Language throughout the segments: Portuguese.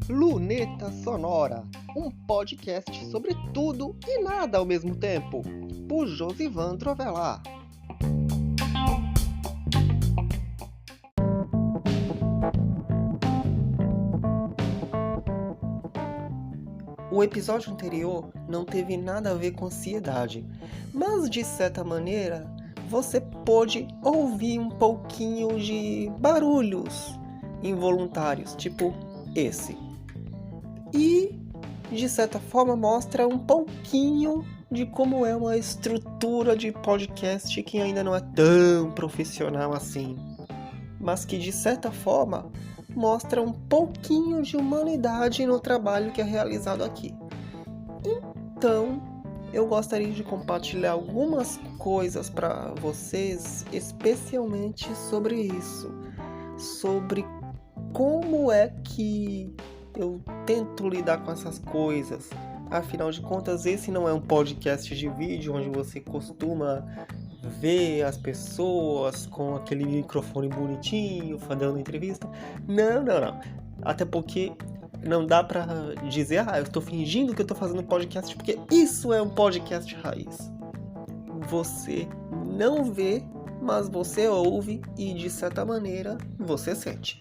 Luneta Sonora, um podcast sobre tudo e nada ao mesmo tempo, por Josivan Trovelar. O episódio anterior não teve nada a ver com ansiedade, mas de certa maneira você pôde ouvir um pouquinho de barulhos involuntários, tipo esse. E, de certa forma, mostra um pouquinho de como é uma estrutura de podcast que ainda não é tão profissional assim, mas que, de certa forma, mostra um pouquinho de humanidade no trabalho que é realizado aqui. Então, eu gostaria de compartilhar algumas coisas para vocês, especialmente sobre isso, sobre como é que eu tento lidar com essas coisas. Afinal de contas, esse não é um podcast de vídeo onde você costuma ver as pessoas com aquele microfone bonitinho, dando entrevista. Não. Até porque não dá pra dizer, eu estou fingindo que eu estou fazendo podcast, porque isso é um podcast raiz. Você não vê, mas você ouve e, de certa maneira, você sente.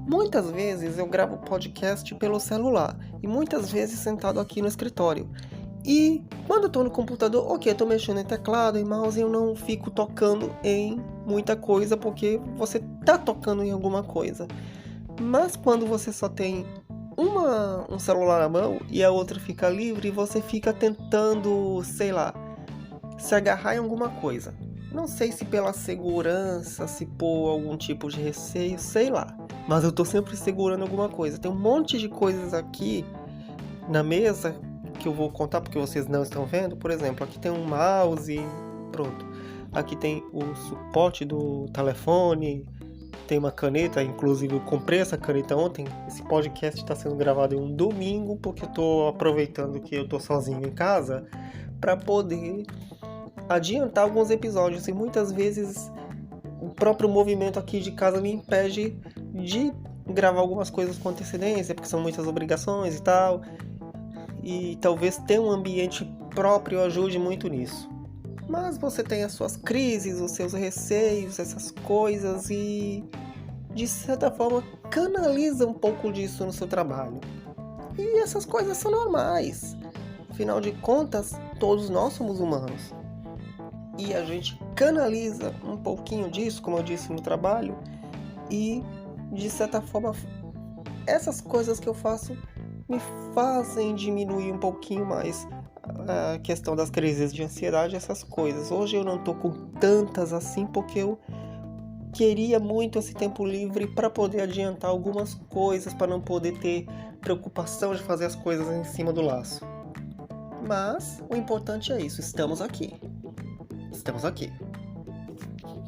Muitas vezes eu gravo podcast pelo celular e muitas vezes sentado aqui no escritório. E quando eu tô no computador, eu tô mexendo em teclado e mouse, eu não fico tocando em muita coisa porque você tá tocando em alguma coisa. Mas quando você só tem um celular na mão e a outra fica livre, você fica tentando, se agarrar em alguma coisa. Não sei se pela segurança, se por algum tipo de receio, mas eu tô sempre segurando alguma coisa. Tem um monte de coisas aqui na mesa que eu vou contar porque vocês não estão vendo. Por exemplo, aqui tem um mouse, pronto. Aqui tem o suporte do telefone, tem uma caneta, inclusive eu comprei essa caneta ontem. Esse podcast está sendo gravado em um domingo porque eu tô aproveitando que eu tô sozinho em casa para poder adiantar alguns episódios, e muitas vezes o próprio movimento aqui de casa me impede de gravar algumas coisas com antecedência, porque são muitas obrigações e tal, e talvez ter um ambiente próprio ajude muito nisso. Mas você tem as suas crises, os seus receios, essas coisas, e de certa forma canaliza um pouco disso no seu trabalho. E essas coisas são normais, afinal de contas, todos nós somos humanos. E a gente canaliza um pouquinho disso, como eu disse, no trabalho. E, de certa forma, essas coisas que eu faço me fazem diminuir um pouquinho mais a questão das crises de ansiedade, essas coisas. Hoje eu não tô com tantas assim, porque eu queria muito esse tempo livre para poder adiantar algumas coisas, para não poder ter preocupação de fazer as coisas em cima do laço. Mas o importante é isso, estamos aqui.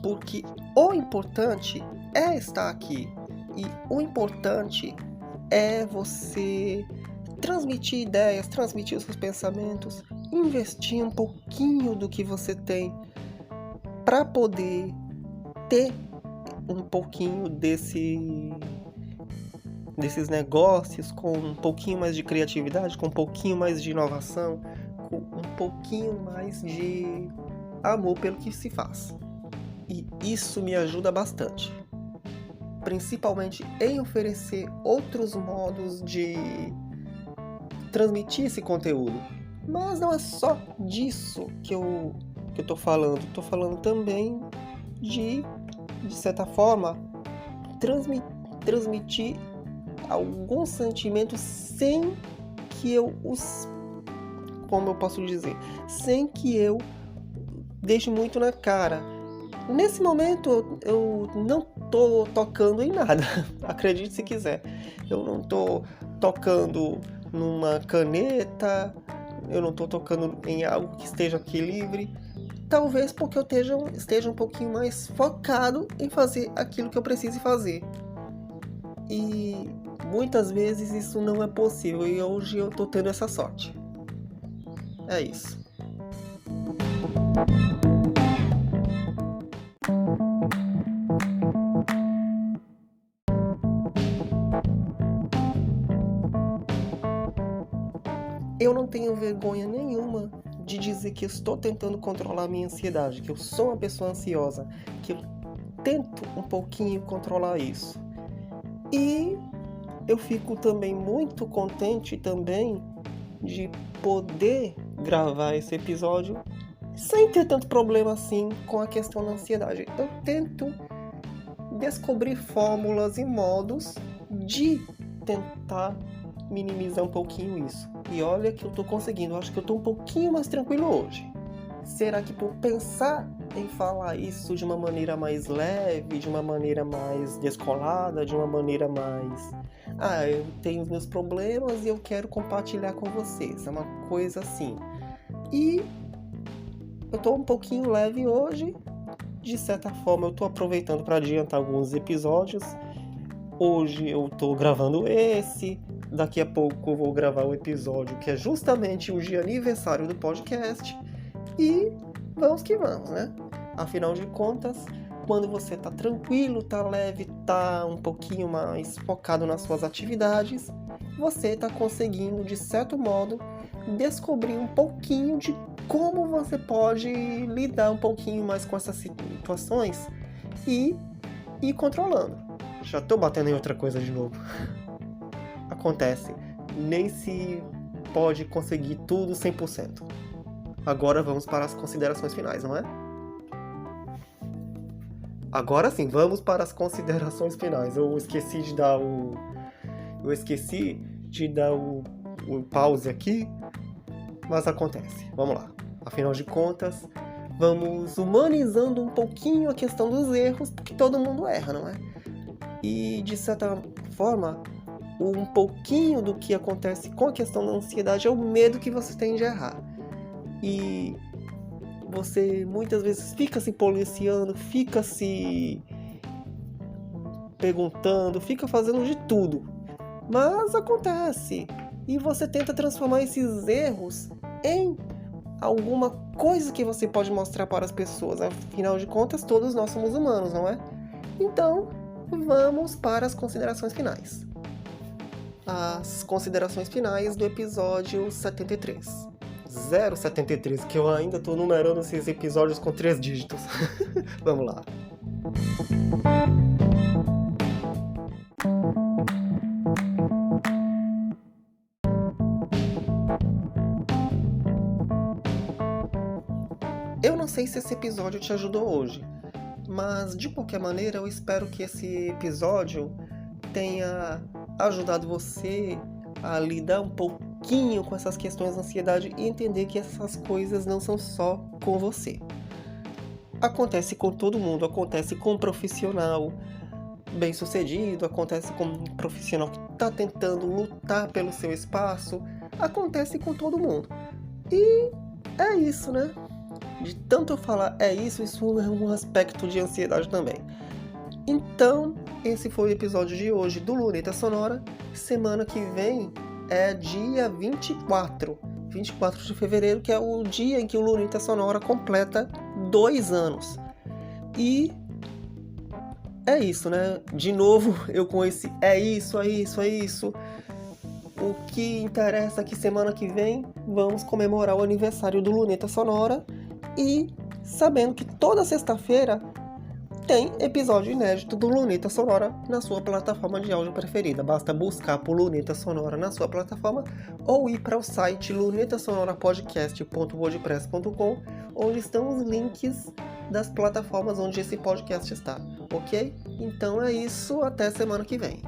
Porque o importante é estar aqui. E o importante é você transmitir ideias, transmitir os seus pensamentos, investir um pouquinho do que você tem para poder ter um pouquinho desses negócios com um pouquinho mais de criatividade, com um pouquinho mais de inovação, com um pouquinho mais de amor pelo que se faz. E isso me ajuda bastante, principalmente em oferecer outros modos de transmitir esse conteúdo. Mas não é só disso que eu tô falando. Tô falando também de certa forma, transmitir alguns sentimentos sem que eu sem que eu deixe muito na cara. Nesse momento eu não tô tocando em nada, acredite se quiser. Eu não tô tocando numa caneta, eu não tô tocando em algo que esteja aqui livre. Talvez porque eu esteja um pouquinho mais focado em fazer aquilo que eu preciso fazer. E muitas vezes isso não é possível e hoje eu tô tendo essa sorte. É isso. Eu não tenho vergonha nenhuma de dizer que eu estou tentando controlar a minha ansiedade, que eu sou uma pessoa ansiosa, que eu tento um pouquinho controlar isso. E eu fico também muito contente também de poder gravar esse episódio sem ter tanto problema assim com a questão da ansiedade. Eu tento descobrir fórmulas e modos de tentar minimizar um pouquinho isso. E olha que eu tô conseguindo, eu acho que eu tô um pouquinho mais tranquilo hoje. Será que por pensar em falar isso de uma maneira mais leve, de uma maneira mais descolada, de uma maneira mais... eu tenho os meus problemas e eu quero compartilhar com vocês. É uma coisa assim. E eu tô um pouquinho leve hoje. De certa forma eu tô aproveitando para adiantar alguns episódios. Hoje eu tô gravando esse. Daqui a pouco eu vou gravar o episódio que é justamente o dia aniversário do podcast. E vamos que vamos, né? Afinal de contas, quando você tá tranquilo, tá leve, tá um pouquinho mais focado nas suas atividades, você tá conseguindo, de certo modo, descobrir um pouquinho de como você pode lidar um pouquinho mais com essas situações e ir controlando. Já tô batendo em outra coisa de novo. Acontece, nem se pode conseguir tudo 100%. Agora vamos para as considerações finais, não é? Agora sim, vamos para as considerações finais. Eu esqueci de dar o pause aqui, mas acontece. Vamos lá. Afinal de contas, vamos humanizando um pouquinho a questão dos erros, porque todo mundo erra, não é? E, de certa forma, um pouquinho do que acontece com a questão da ansiedade é o medo que você tem de errar. E você muitas vezes fica se policiando, fica se perguntando, fica fazendo de tudo. Mas acontece. E você tenta transformar esses erros em alguma coisa que você pode mostrar para as pessoas. Afinal de contas, todos nós somos humanos, não é? Então, vamos para as considerações finais. As considerações finais do episódio 73. 073, que eu ainda estou numerando esses episódios com 3 dígitos. Vamos lá. Eu não sei se esse episódio te ajudou hoje, mas de qualquer maneira eu espero que esse episódio tenha ajudado você a lidar um pouquinho com essas questões de ansiedade e entender que essas coisas não são só com você. Acontece com todo mundo, acontece com um profissional bem-sucedido, acontece com um profissional que está tentando lutar pelo seu espaço, acontece com todo mundo. E é isso, né? De tanto eu falar isso é um aspecto de ansiedade também. Então, esse foi o episódio de hoje do Luneta Sonora. Semana que vem é dia 24 de fevereiro, que é o dia em que o Luneta Sonora completa 2 anos. E é isso, né? De novo, eu com esse é isso. O que interessa é que semana que vem vamos comemorar o aniversário do Luneta Sonora e sabendo que toda sexta-feira tem episódio inédito do Luneta Sonora na sua plataforma de áudio preferida. Basta buscar por Luneta Sonora na sua plataforma ou ir para o site lunetasonorapodcast.wordpress.com, onde estão os links das plataformas onde esse podcast está, ok? Então é isso, até semana que vem.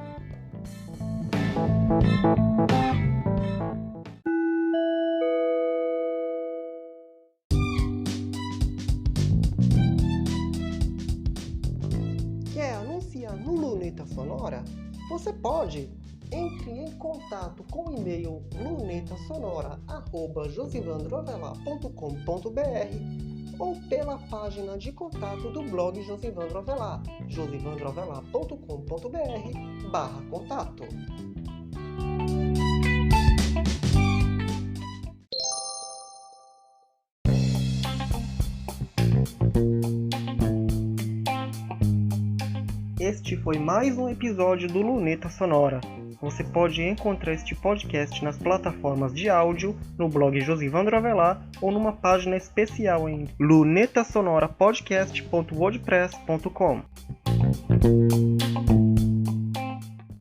Quer anunciar no Luneta Sonora? Você pode! Entre em contato com o e-mail lunetasonora@josivandroavelar.com.br ou pela página de contato do blog Josivandro Avelar, josivandroavelar.com.br/contato. Este foi mais um episódio do Luneta Sonora. Você pode encontrar este podcast nas plataformas de áudio, no blog Josivandro Avelar ou numa página especial em lunetasonorapodcast.wordpress.com.